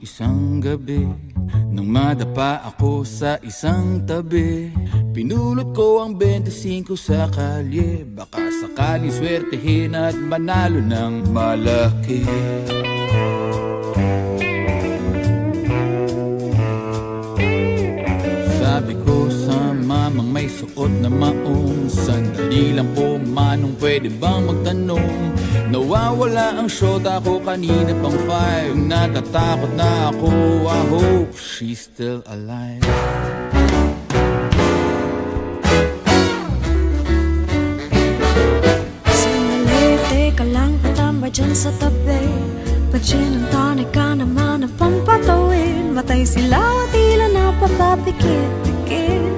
Isang gabi, nang madapa ako sa isang tabi, pinulot ko ang 25 sa kalye. Baka sakaling swertehin at manalo ng malaki. Sabi ko sa mamang may suot na maong, sandali lang po manong, pwede bang magtanong? Nawawala ang shota ko kanina pang 5. Natatakot na ako, I hope she's still alive. Sandali, teka lang, patamba dyan sa tabi. Pa-gin and tonic ka naman ang pampatawin. Matay sila, tila napapapikit-pikit.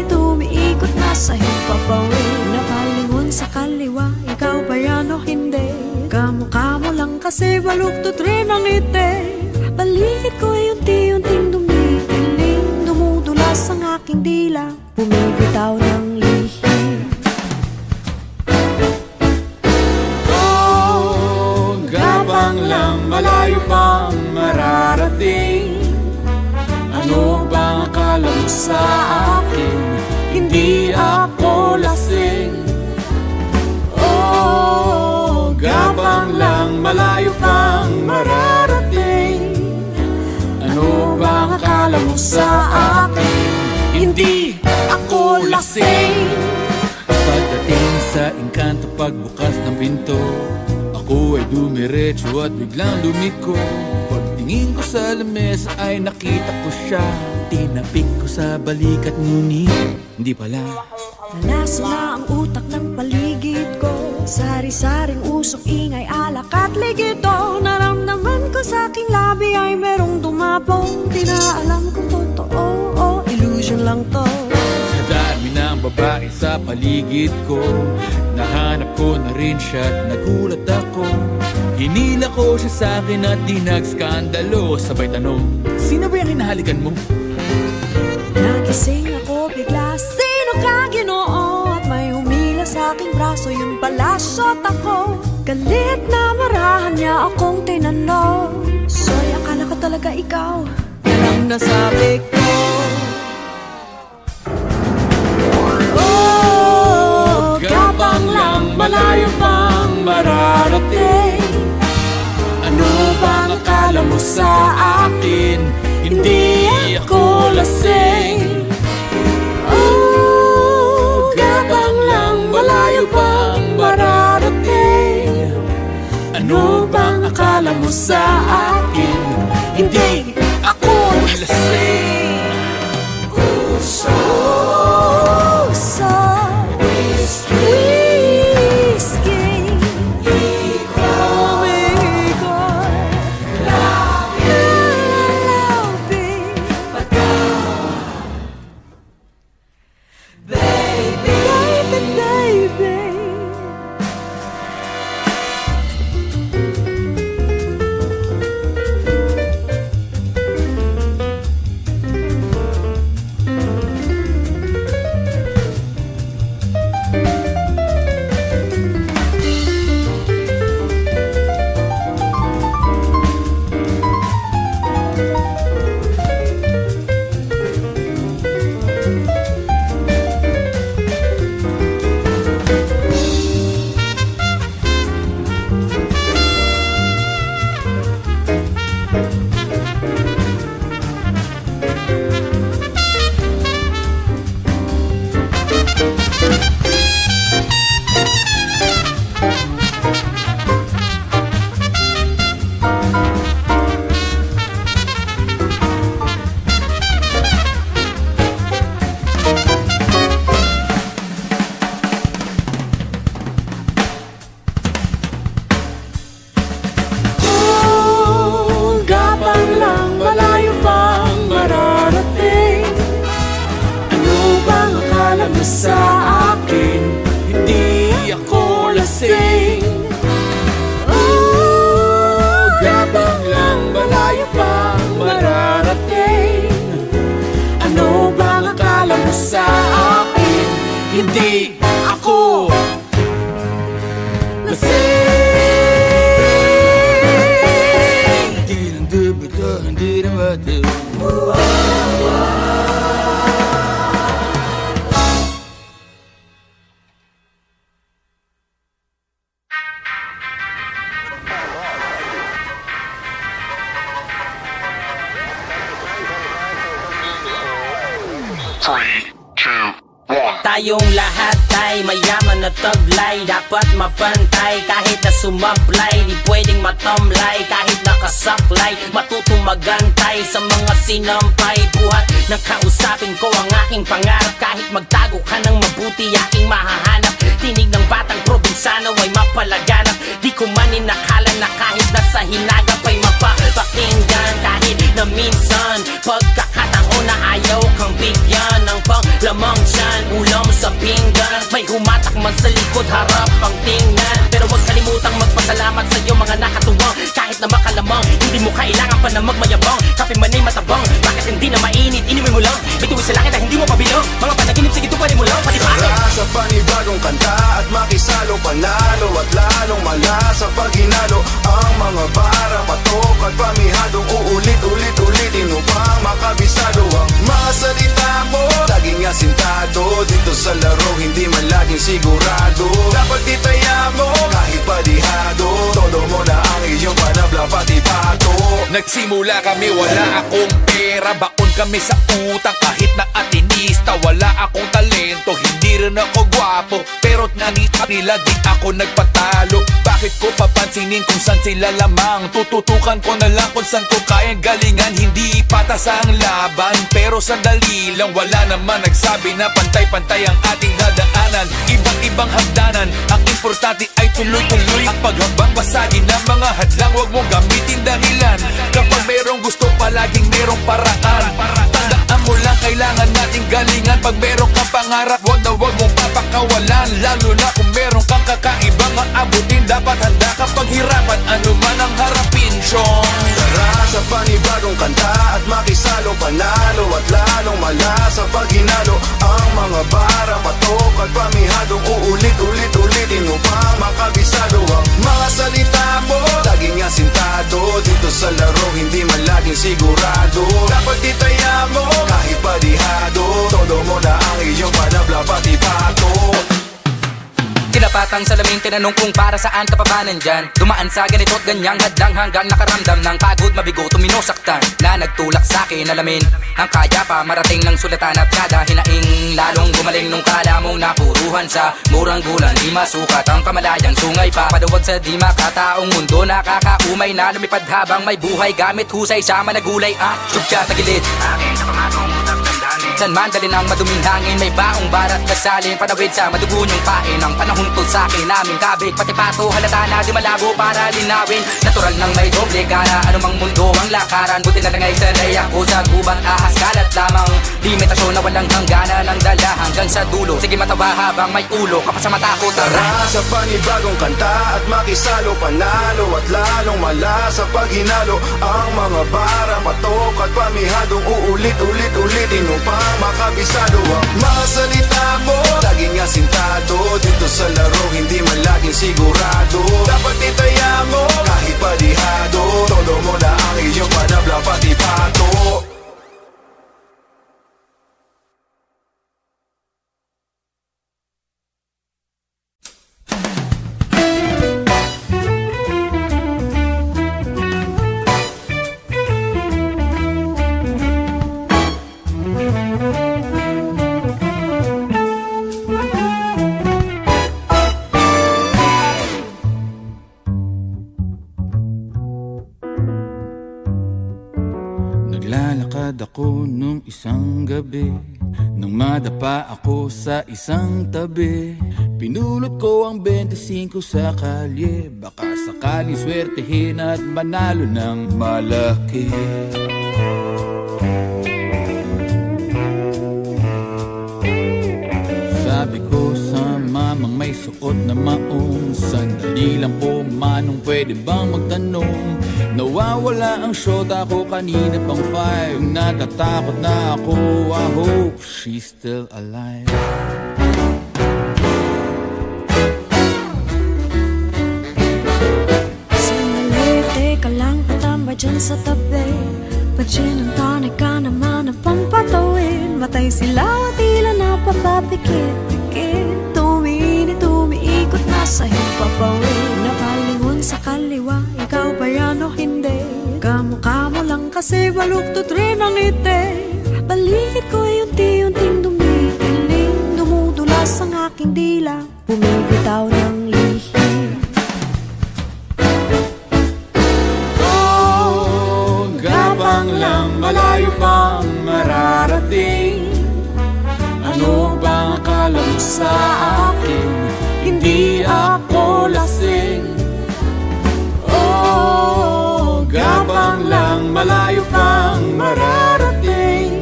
Tumiikot na sa hipapawin. Napalingon sa kaliwa, ikaw ba yan o hindi? Kamukha mo lang kasi baluktot rin ang ngiti. Paligid ko ay unti-unting dumidilim. Dumudulas ang aking dila, bumibitaw ng lihim. Oh, gabang lang, malayo pang mararating. Ano bang akala mo sa akin? Hindi ako lasing. Oh, gabang lang, malayo pang mararating. Ano bang akala mo sa akin? Hindi ako lasing. Pagdating sa engkanto, pagbukas ng pinto, ako ay dumiretso at biglang lumiko. Pagtingin ko sa lamesa ay nakita ko siya. Tinapik ko sa balikat ngunit hindi pala. Nalaso na ang utak ng paligid ko. Sari-saring usok, ingay, alak at ligito. Naramdaman ko sa aking labi ay merong dumapong. Di na alam kung totoo o illusion lang to. Sa dami ng babae sa paligid ko, nahanap ko na rin siya at nagulat ako. Hinila ko siya sa akin at di nagskandalo. Sabay tanong, sino ba yung hinahalikan mo? Nagising ako bigla, sino ka Ginoo? At may humila sa aking braso, yun pala shot ako. Galit na marahan niya akong tinanong, Soy, akala ko talaga ikaw. Yan ang nasabi ko. Oh, Gabang lang, malayo pang mararating. Ano bang akala mo sa akin? Hindi ako lasing. Oh, gabang lang, malayo pang mararating. Ano bang akala mo sa akin? Hindi ako lasing. Puso, whiskey, sa akin, hindi ako lasing. Oh, gabang lang, malayo pang mararating. Ano bang akala mo sa akin? Hindi ako lasing. Di lang debita tayong lahat ay mayaman na taglay. Dapat mapantay kahit na sumablay. Di pwedeng matamlay kahit nakasaklay. Matutong magantay sa mga sinampay. Buhat ng kausapin ko ang aking pangarap. Kahit magtago ka ng mabuti aking mahahanap. Tinig ng batang probinsyano ay mapalaganap. Di ko man inakala na kahit nasa hinagap ay mapapakinggan. Kahit na minsan pagkakataon na ayaw kang bigyan ng panglamang tiyan, ulam sa pinggan. May humatak man sa likod, harap ang tingnan. Pero huwag kalimutang magpasalamat sa iyo mga nakatuwang. Kahit na makalamang, hindi mo kailangan pa na magmayabang. Kape man ay matabang, bakit hindi na mainit? Inumin mo lang, bituin sa langit na hindi mo pabilang. Mga panaginip, sige tuparin mo lang, pati bakit? Tara sa panibagong kanta at makisalo, panalo at lalong malasa pag hinalo. Ang mga bara, patok at pamihadong uulit-ulit-ulitin upang makabisado. Ang mga salita mo, laging asintado. Dito sa laro, hindi man laging sigurado. Dapat itaya mo, kahit padihado. Todo mo na ang iyong panabla, pati pato. Nagsimula kami, wala akong pera. Baon kami sa utang kahit na atinista. Wala akong talento, hindi rin ako gwapo. Pero nanita nila, di ako nagpatalo. Bakit ko papansinin kung saan sila lamang? Tututukan ko na lang kung saan ko kayang galingan. Hindi patas ang laban, pero sandali lang. Wala naman nagsabi na pantay-pantay ang ating dadaanan. Ibang-ibang hagdanan, ang importante ay tuloy-tuloy. Ang paghambang basagin ng mga hadlang, huwag mong gamitin dahilan. Kapag merong gusto, palaging merong paraan. Tandaan mo lang, kailangan nating galingan. Pag meron kang pangarap, huwag na huwag mong papakawalan. Lalo na kung meron kang kakaibang aabutin. Dapat handa ka paghirapan, ano man ang harapin, Sean. Tara sa panibagong kanta at makisalo, panalo at lalong malasa pag hinalo. Ang mga bara, patok at pamihadong uulit-ulit-ulitin upang makabisado. Ang mga salita mo, laging asintado. Dito sa laro, hindi man laging sigurado. Dapat itaya mo, kahit padihado. Todo mo na ang iyong panabla, pati pato. Tinapatang salamin, tinanong kung para saan ka pa ba nandyan. Dumaan sa ganito't ganyang hadlang hanggang nakaramdam ng pagod, mabigo, tuminosaktan. Na nagtulak sa'kin, alamin ang kaya pa marating ng sulatan at kada hinaing. Lalong gumaling nung kala mong napuruhan sa murang gulan. Di masukat ang kamalayang sungay pa. Paduwag sa di makataong mundo, nakakaumay na lumipad habang may buhay. Gamit husay sa managulay, subya tagilid akin sa pamatong utak tandaan. San man dalin ang maduming hangin, may baong barat kasalin. Panawid sa madugo niyong pain, ang panahon tungkol sa akin naming kabig. Pati pato halata na di malabo para linawin. Natural nang may doble cara, anumang mundo ang lakaran. Buti na lang ay sanay ako sa gubat, ahas kalat lamang. Limitasyon na walang hangganan ang dala hanggang sa dulo. Sige matawa habang may ulo, kapag sa mata ko tara. Tara sa panibagong kanta at makisalo, panalo at lalong malasa pag hinalo. Ang mga bara, patok at pamihadong uulit-ulit-ulitin upang makabisado. Ang mga salita mo, laging asintado. Dito sa laro, hindi man laging sigurado. Dapat itaya mo, kahit padihado. Todo mo na ang iyong panabla, pati pato. Naglalakad ako nung isang gabi, nang madapa ako sa isang tabi. Pinulot ko ang 25 sa kalye, baka sakaling swertehin at manalo ng malaki. Sabi ko sa mamang may suot na maong, sandali lang po manong, pwede bang magtanong? Nawawala ang shota ko kanina pang 5. Natatakot na ako, I hope she's still alive. Sandali, teka lang, patambay dyan sa tabi. Pa-gin ang tonic ka naman ang pampatawin. Matay sila at tila napapapikit-pikit. Tumiikot na sa hipapawin. Napalingon sa kaliwa, ikaw ba yan o hindi? Kamukha mo lang kasi baluktot rin ang ngiti. Paligid ko ay unti-unting dumidilim. Dumudulog bumibitaw ng lihim. Oh, gabang lang, malayo pang mararating. Ano bang akala mo sa akin? Hindi ako lasing. Oh, gabang lang, malayo pang mararating.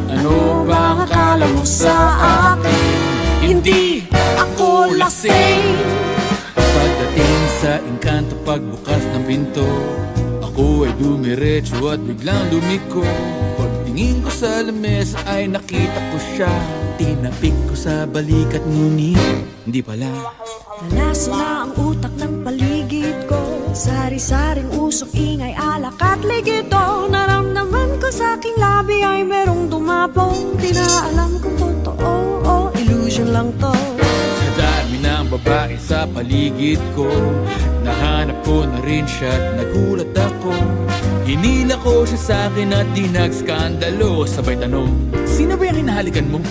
Ano bang akala mo sa akin? Hindi ako lasing. Pagdating sa engkanto, pagbukas ng pinto, ako ay dumiretso at biglang lumiko. Pagtingin ko sa lamesa ay nakita ko siya. Tinapik ko sa balikat ngunit hindi pala. Nalaso na ang utak ng paligid ko. Sari-saring usok, ingay, alak at ligito. Naramdaman ko sa aking labi ay merong dumapong. Di na alam kung totoo o illusion lang to. Sa dami ng babae sa paligid ko, nahanap ko na rin siya at nagulat ako. Hinila ko siya sa akin at di nagskandalo. Sabay tanong, sino ba yung hinahalikan mo?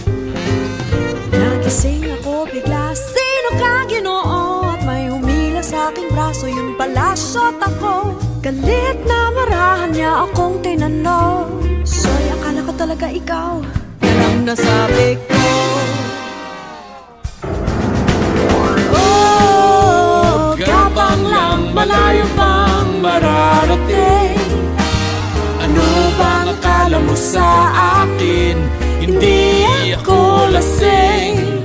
Nagising ako bigla, sino ka Ginoo? At may humila sa aking braso, yun pala shot ako. Galit na marahan niya akong tinanong, Soy, akala ko talaga ikaw. Yan ang nasabi ko. Oh, Gabang lang, malayo pang mararating. Ano bang akala mo sa akin? Hindi ako lasing.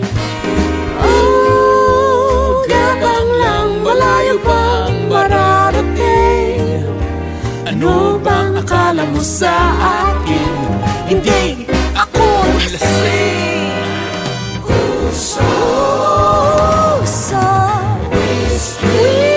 Oh, gabang lang, malayo pang mararating. Ano bang akala mo sa akin? Hindi ako lasing. So whiskey,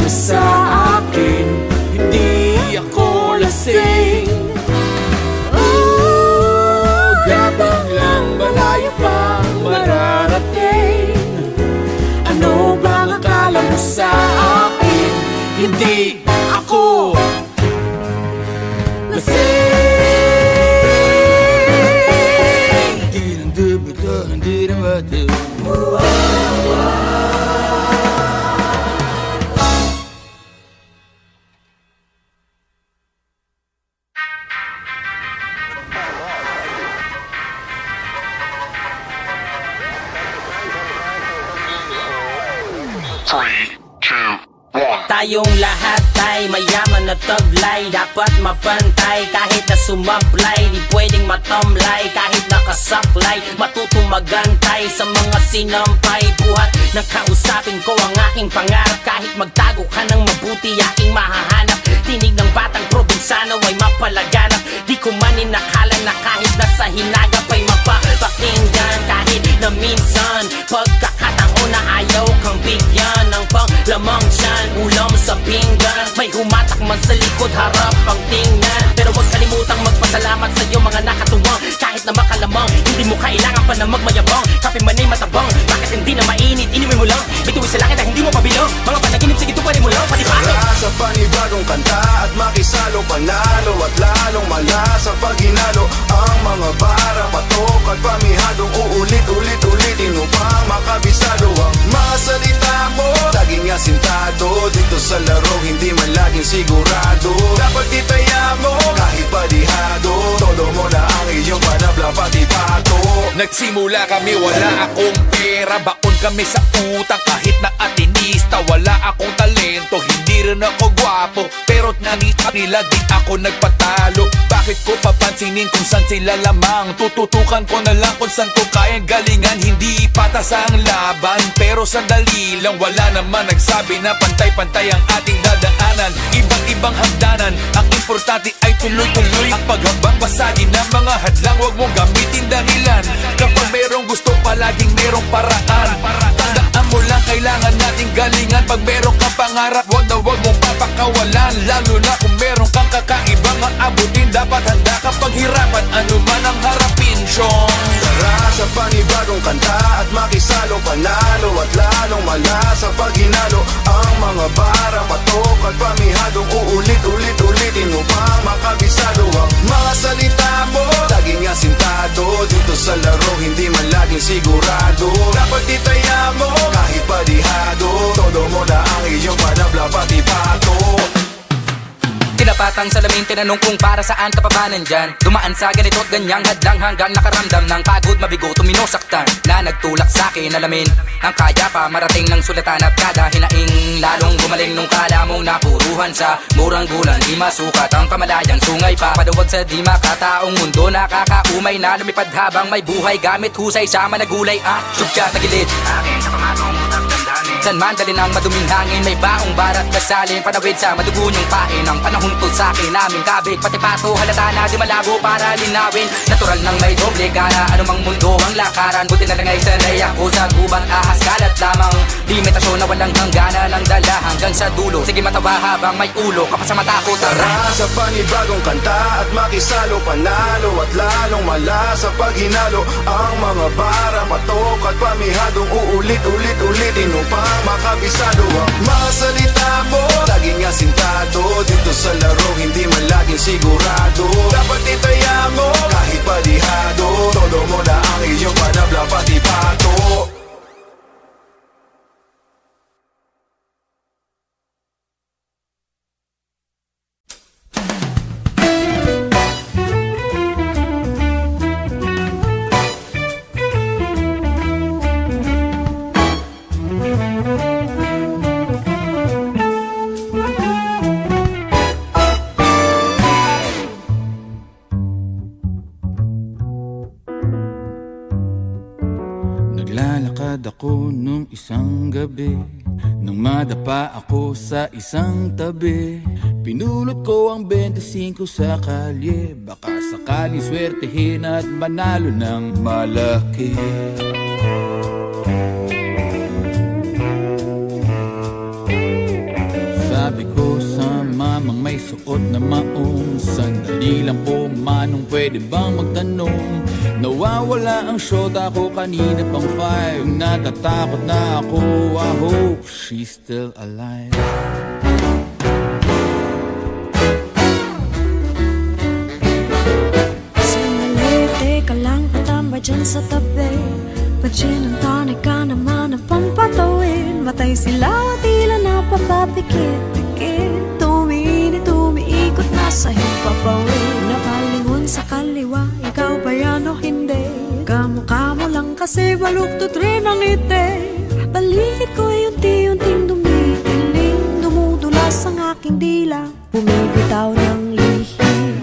sa akin, hindi ako lasing. Oh, gabang lang, malayo pang mararating. Ano bang akala mo sa akin? Hindi ako lasing. Hindi naman Tayong lahat ay mayaman na taglay, dapat mapantay. Kahit na sumablay, di pwedeng matamlay. Kahit nakasaklay, matutong magantay sa mga sinampay. Buhat ng kausapin ko ang aking pangarap. Kahit magtago ka ng mabuti, aking mahahanap. Tinig ng batang probinsyano ay mapalaganap. Di ko man inakala na kahit nasa hinagap ay mapapakinggan. Kahit na minsan, pagkakataon na ayaw kang bigyan ng panglamang tiyan, ulam sa pinggan. May humatak man sa likod, harap ang tingnan. Pero huwag kalimutang magpasalamat sa iyo mga nakatuwang. Kahit na makalamang, hindi mo kailangan pa na magmayabang. Kape man ay matabang, bakit hindi na mainit? Inuwi mo lang, bituin sa langit na hindi mo pabilang. Mga panaginip sa panibagong kanta at makisalo, panalo at lalong malasa pag hinalo ang mga bara, patok at pamihadong uulit-ulit-ulitin upang makabisado ang mga salita mo. Laging asintado dito sa laro, hindi man laging sigurado. Dapat itaya mo kahit padihado, todo mo na ang iyong panabla pati pato. Nagsimula kami, wala akong pera, baon kami sa utang kahit na atinista. Wala akong talento, hindi rin ako gwapo, pero nanita nila di ako nagpatalo. Bakit ko papansinin kung saan sila lamang? Tututukan ko na lang kung saan ko kayang galingan. Hindi patas ang laban, pero sandali lang, wala naman nagsabi na pantay-pantay ang ating dadaanan. Ibang-ibang hagdanan, ang importante ay tuloy-tuloy ang paghabang. Basagin ng mga hadlang, huwag mong gamitin dahilan. Kapag merong gusto, palaging merong paraan. Tandaan mo lang, kailangan nating galingan. Pag meron kang pangarap, huwag na huwag mong papakawalan. Lalo na kung meron kang kakaibang aabutin, dapat handa ka paghirapan, ano man ang harapin, Sean. Tara sa panibagong kanta at makisalo, panalo at lalong malasa pag hinalo ang mga bara, patok at pamihadong uulit-ulit-ulitin upang makabisado ang mga salita mo. Laging asintado dito sa laro, hindi man laging sigurado. Dapat itaya mo kahit padihado, todo mo na ang iyong panabla pati pato. Tinapatang salamin, tinanong kung para saan ka pa ba nandyan. Dumaan sa ganito't ganyang hadlang hanggang nakaramdam ng pagod, mabigo, tuminosaktan na nagtulak sa'kin alamin ang kaya pa marating ng sulatan at kada hinaing. Lalong gumaling nung kala mong napuruhan sa murang gulan. Di masukat ang kamalayang sungay pa, paduwag sa di makataong mundo. Nakakaumay na lumipad habang may buhay, gamit husay sa managulay at subya tagilid akin sa pamatong damdamin. San man dalin ang maduming hangin, may baong barat kasalin, panawid sa madugo niyong pain. Ang panahon to sa akin naming kabig, pati pato halata na di malabo para linawin. Natural nang may doble cara, anumang mundo ang lakaran. Buti na lang ay sanay ako sa gubat, ahas kalat lamang. Limitasyon na walang hanggana ng dala hanggang sa dulo. Sige matawa habang may ulo, kapag sa mata ko tara. Sa panibagong kanta at makisalo, panalo at lalong malasa pag hinalo ang mga bara, patok at pamihadong uulit-ulit-ulitin upang makabisado ang mga salita mo. Laging asintado dito sa laro, hindi man laging sigurado. Dapat itaya mo kahit padihado, todo mo na ang iyong panabla pati pato. Naglalakad ako nung isang gabi, nang madapa ako sa isang tabi. Pinulot ko ang 25 sa kalye, baka sakaling swertehin at manalo ng malaki. Sabi ko sa mamang may suot na maong, sandali lang po manong, pwede bang magtanong? Nawawala ang shota ko kanina pang 5. Natatakot na ako, I hope she's still alive. Sandali, teka lang, patambay dyan sa tabi. Pag-gin ang tonic ka naman ang pampatawin. Matay sila, tila napapapikit-pikit. Tumiikot na sa hipapawin. Napalingon sa kaliwa, ikaw ba yan o hindi? Kamukha mo lang kasi baluktot rin ang ngiti. Balikat ko ay unti-unting dumidilim. Dumudulas ang aking dila, bumibitaw ng lihim.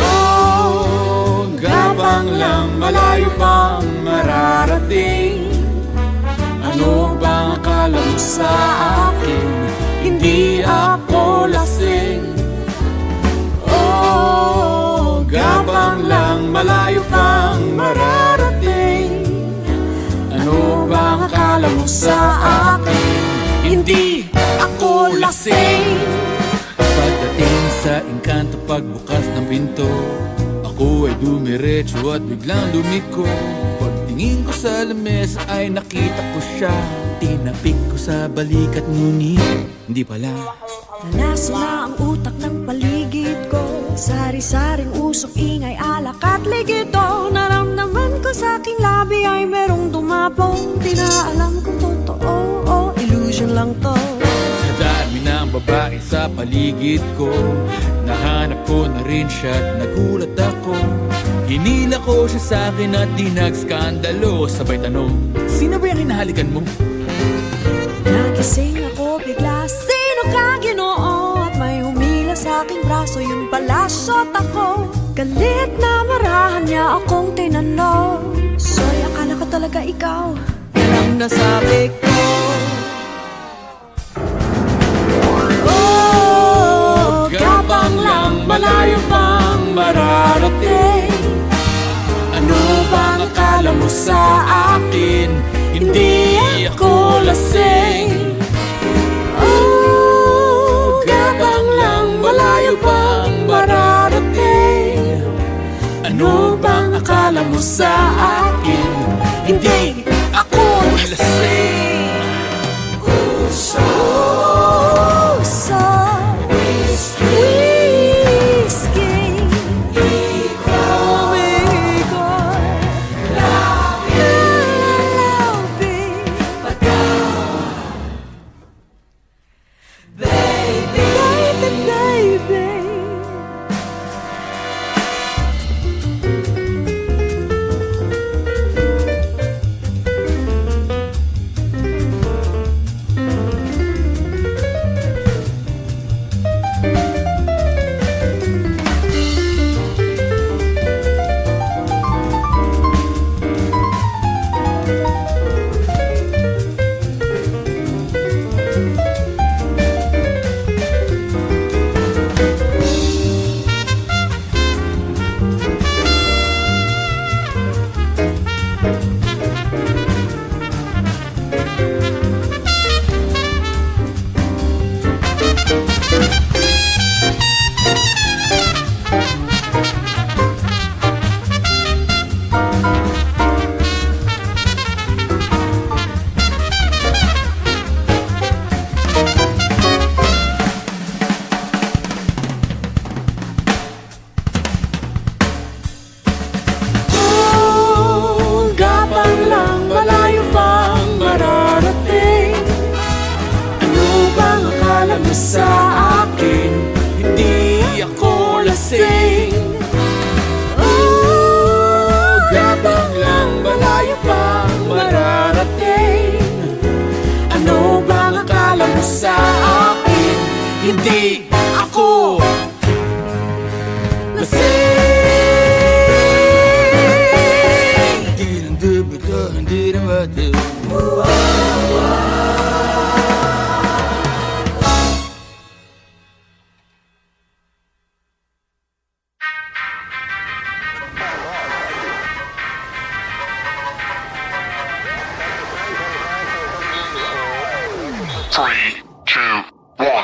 Oh, gabang lang, malayo pang mararating. Ano bang akala mo sa akin? Hindi ako lasing. Oh, gabang lang, malayo pang mararating. Ano bang akala mo sa akin? Hindi ako lasing. Pagdating sa engkanto, pagbukas ng pinto, ako ay dumiretso at biglang lumiko. Pagtingin Pagtingin ko sa lamesa ay nakita ko siya. Tinapik ko sa balikat ngunit hindi pala. Nalaso na ang utak ng paligid ko. Sari-saring usok, ingay, alak at ligito. Naramdaman ko sa aking labi ay merong dumapong. Di na alam kung totoo o illusion lang to. Sa dami ng babae sa paligid ko, nahanap ko na rin siya at nagulat ako. Hinila ko siya sa akin at di nagskandalo. Sabay tanong, sino ba yung hinahalikan mo? Nagising ako bigla, sino ka Ginoo? At may humila sa aking braso, yun pala shot ako. Galit na marahan niya akong tinanong, sorry, akala ko talaga ikaw. Yan ang nasabi ko. Oh, gabang lang, malayo pang mararating. Ano bang akala mo sa akin? Hindi ako lasing. Oh, Gabang lang, malayo pang mararating. Ano bang akala mo sa akin? Hindi ako lasing. so whiskey, ikaw, sa akin, hindi ako lasing. Oh, gabang lang, malayo pang mararating. Ano bang akala mo sa akin? Hindi ako lasing. Hindi naman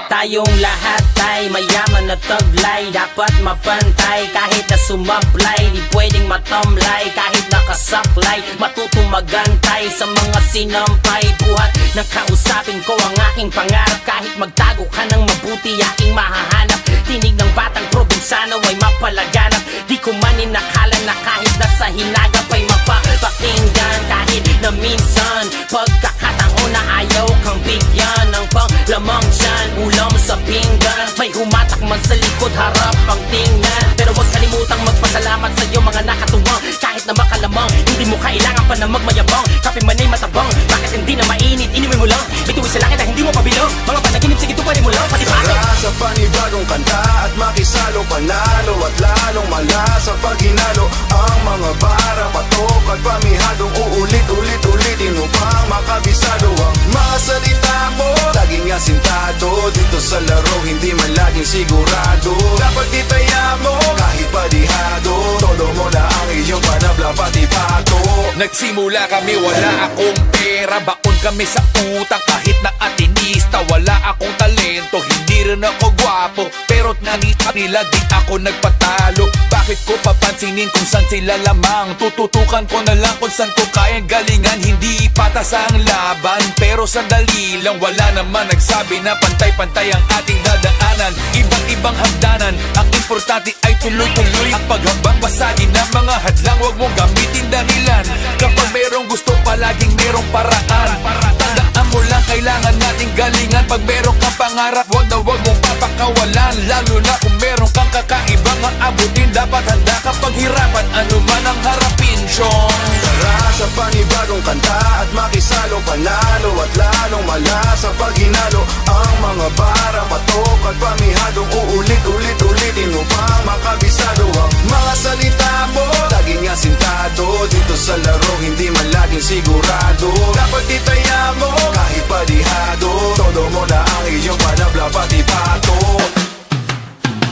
Tayong lahat ay mayaman na taglay, dapat mapantay. Kahit na sumablay, di pwedeng matamlay. Kahit nakasaklay, matutong magantay sa mga sinampay. Buhat na kausapin ko ang aking pangarap. Kahit magtago ka ng mabuti, aking mahahanap. Tinig ng batang probinsyano ay mapalaganap. Di ko man inakala na kahit nasa hinagap ay mapapakinggan. Kahit na minsan, pagkakataon na ayaw kang bigyan ng panglamang dyan, ulam sa pinggan. May humatak man sa likod, harap ang tingnan. Pero huwag kalimutang magpasalamat sa iyo mga nakatuwang. Kahit na makalamang, hindi mo kailangan pa na magmayabang. Kape man ay matabang, bakit hindi na mainit? Inumin mo lang, bituin sa langit na hindi mo pabilong. Mga panaginip, sige tuparin mo lang, pati pato. Sa panibagong kanta at makisalo, panalo at lalong malasa pag hinalo. Ang mga bara, patok at pamihadong uulit-ulit-ulitin upang makabisado. Ang mga salita mo, laging asintado. Dito sa laro, hindi man laging sigurado. Dapat itaya mo, kahit padihado. Todo mo na ang iyong panabla, pati pato. Nagsimula kami, wala akong pera. Baon kami sa utang. Kahit na atinista, wala akong talento, hindi rin ako gwapo, pero nanita nila di ako nagpatalo. Bakit ko papansinin kung saan sila lamang? Tututukan ko na lang kung saan ko kayang galingan. Hindi patas ang laban, pero sandali lang, wala naman nagsabi na pantay-pantay ang ating dadaanan. Iba't ibang hagdanan, ang importante ay tuloy-tuloy ang paghambang. Basagin ng mga hadlang, huwag mong gamitin dahilan. Kapag merong gusto, palaging merong paraan. Tandaan mo lang, kailangan nating galingan. Pag meron kang pangarap, huwag mong papakawalan. Lalo na kung meron kang kakaibang aabutin, dapat handa ka paghirapan, ano man ang harapin, Sean. Tara sa panibagong kanta at makisalo, panalo at lalong malasa pag hinalo. Ang mga bara, patok at pamihadong uulit-ulit-ulitin upang makabisado. Ang mga salita mo, laging asintado. Dito sa laro, hindi man laging sigurado. Dapat itaya mo, kahit padihado. Todo mo na ang iyong panabla, pati pato.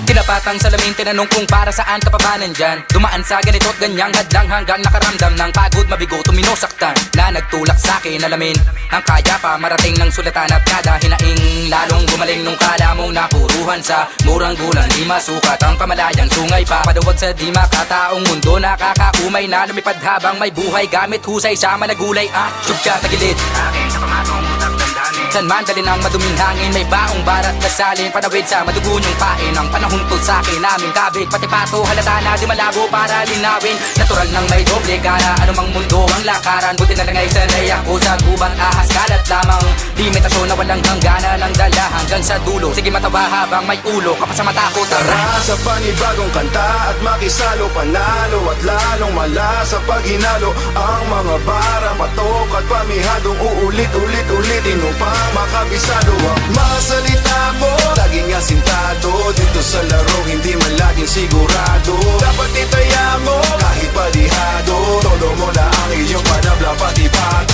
Tinapatang salamin, tinanong kung para saan ka pa ba nandyan. Dumaan sa ganito't ganyang hadlang hanggang nakaramdam ng pagod, mabigo, tuminosaktan. Na nagtulak sa'kin, alamin ang kaya pa marating ng sulatan at kada hinaing. Lalong gumaling nung kala mong napuruhan sa murang gulang. Di masukat ang kamalayang sungay pa, paduwag sa di makataong mundo. Nakakaumay na lumipad habang may buhay, gamit husay sa managulay at syubsya tagilid. Aking sa pamatong tagdandanin, san man dalin ang maduming hangin. May baong barat kasalin, panawid sa madugo niyong pain. Ang panahon to sa akin naming kabig, pati pato halata na di malabo para linawin. Natural nang may doble cara, anumang mundo ang lakaran. Buti na lang ay sanay ako sa gubat, ahas kalat lamang. Limitasyon na walang hanggana ng dala hanggang sa dulo. Sige matawa habang may ulo, kapag sa mata ko tara. Sa panibagong kanta at makisalo, panalo at lalong malasa pag hinalo. Ang mga bara, patok at pamihadong uulit-ulit-ulitin upang makabisado. Ang mga salita mo, laging asintado. Dito sa laro, hindi man laging sigurado. Dapat itaya mo, kahit padihado. Todo mo na ang iyong panabla, pati pato.